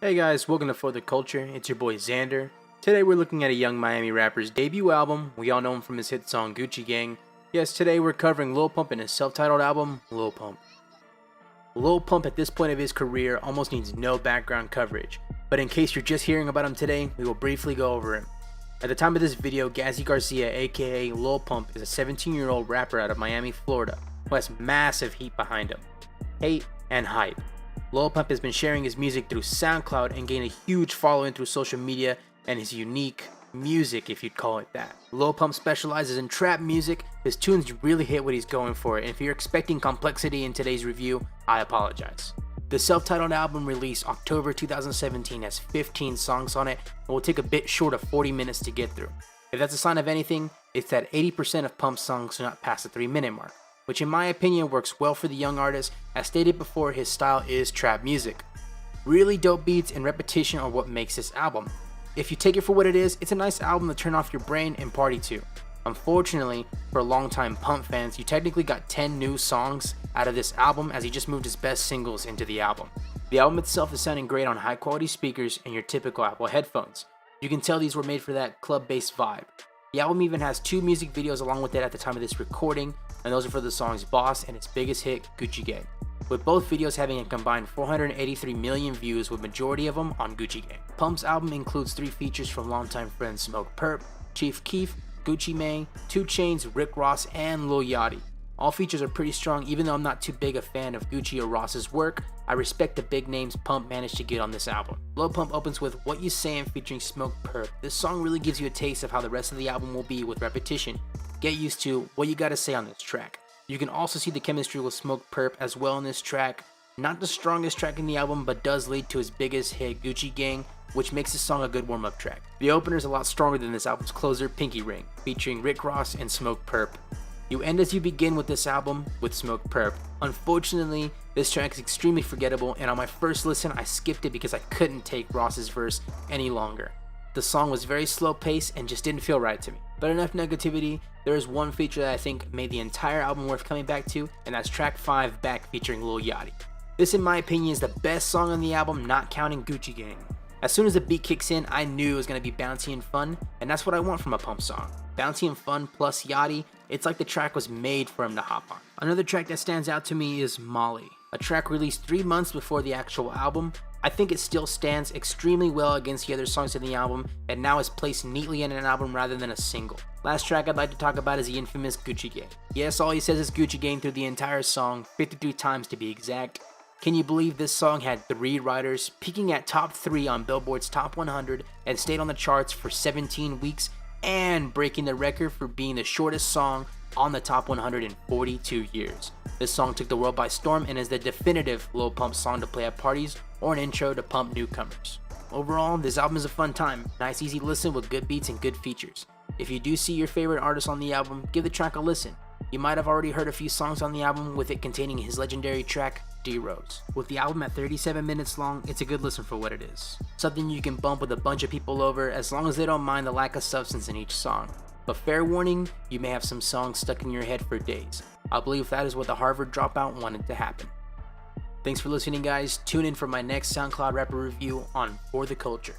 Hey guys, welcome to For the Culture. It's your boy Zander. Today we're looking at a young Miami rapper's debut album. We all know him from his hit song Gucci Gang. Yes, today we're covering Lil Pump and his self-titled album, Lil Pump. Lil Pump at this point of his career almost needs no background coverage, but in case you're just hearing about him today, we will briefly go over him. At the time of this video, Gazzy Garcia, aka Lil Pump, is a 17-year-old rapper out of Miami, Florida, who has massive heat behind him. Hate and hype. Lil Pump has been sharing his music through SoundCloud and gained a huge following through social media and his unique music, if you'd call it that. Lil Pump specializes in trap music. His tunes really hit what he's going for, and if you're expecting complexity in today's review, I apologize. The self-titled album released October 2017 has 15 songs on it and will take a bit short of 40 minutes to get through. If that's a sign of anything, it's that 80% of Pump's songs do not pass the 3-minute mark, which in my opinion works well for the young artist. As stated before, his style is trap music. Really dope beats and repetition are what makes this album. If you take it for what it is, it's a nice album to turn off your brain and party to. Unfortunately, for longtime Pump fans, you technically got 10 new songs out of this album as he just moved his best singles into the album. The album itself is sounding great on high quality speakers and your typical Apple headphones. You can tell these were made for that club-based vibe. The album even has 2 music videos along with it at the time of this recording, and those are for the songs Boss and its biggest hit, Gucci Gang, with both videos having a combined 483 million views, with majority of them on Gucci Gang. Pump's album includes 3 features from longtime friends Smoke Perp, Chief Keef, Gucci Mane, 2 Chainz, Rick Ross, and Lil Yachty. All features are pretty strong. Even though I'm not too big a fan of Gucci or Ross's work, I respect the big names Pump managed to get on this album. Lil Pump opens with What You Sayin' featuring Smoke Perp. This song really gives you a taste of how the rest of the album will be with repetition. Get used to what you gotta say on this track. You can also see the chemistry with Smoke Perp as well in this track. Not the strongest track in the album, but does lead to his biggest hit, Gucci Gang, which makes this song a good warm-up track. The opener is a lot stronger than this album's closer, Pinky Ring, featuring Rick Ross and Smoke Perp. You end as you begin with this album with Smoke Perp. Unfortunately, this track is extremely forgettable, and on my first listen, I skipped it because I couldn't take Ross's verse any longer. The song was very slow paced and just didn't feel right to me. But enough negativity, there is one feature that I think made the entire album worth coming back to, and that's track 5, Back, featuring Lil Yachty. This in my opinion is the best song on the album, not counting Gucci Gang. As soon as the beat kicks in, I knew it was going to be bouncy and fun, and that's what I want from a Pump song. Bouncy and fun plus Yachty, it's like the track was made for him to hop on. Another track that stands out to me is Molly, a track released 3 months before the actual album. I think it still stands extremely well against the other songs in the album, and now is placed neatly in an album rather than a single. Last track I'd like to talk about is the infamous Gucci Gang. Yes, all he says is Gucci Gang through the entire song, 53 times to be exact. Can you believe this song had 3 writers, peaking at top 3 on Billboard's Top 100 and stayed on the charts for 17 weeks, and breaking the record for being the shortest song on the Top 100 in 42 years. This song took the world by storm and is the definitive Lil Pump song to play at parties or an intro to Pump newcomers. Overall, this album is a fun time, nice easy listen with good beats and good features. If you do see your favorite artist on the album, give the track a listen. You might have already heard a few songs on the album, with it containing his legendary track, D-Rose. With the album at 37 minutes long, it's a good listen for what it is. Something you can bump with a bunch of people over as long as they don't mind the lack of substance in each song. But fair warning, you may have some songs stuck in your head for days. I believe that is what the Harvard dropout wanted to happen. Thanks for listening guys, tune in for my next SoundCloud rapper review on For the Culture.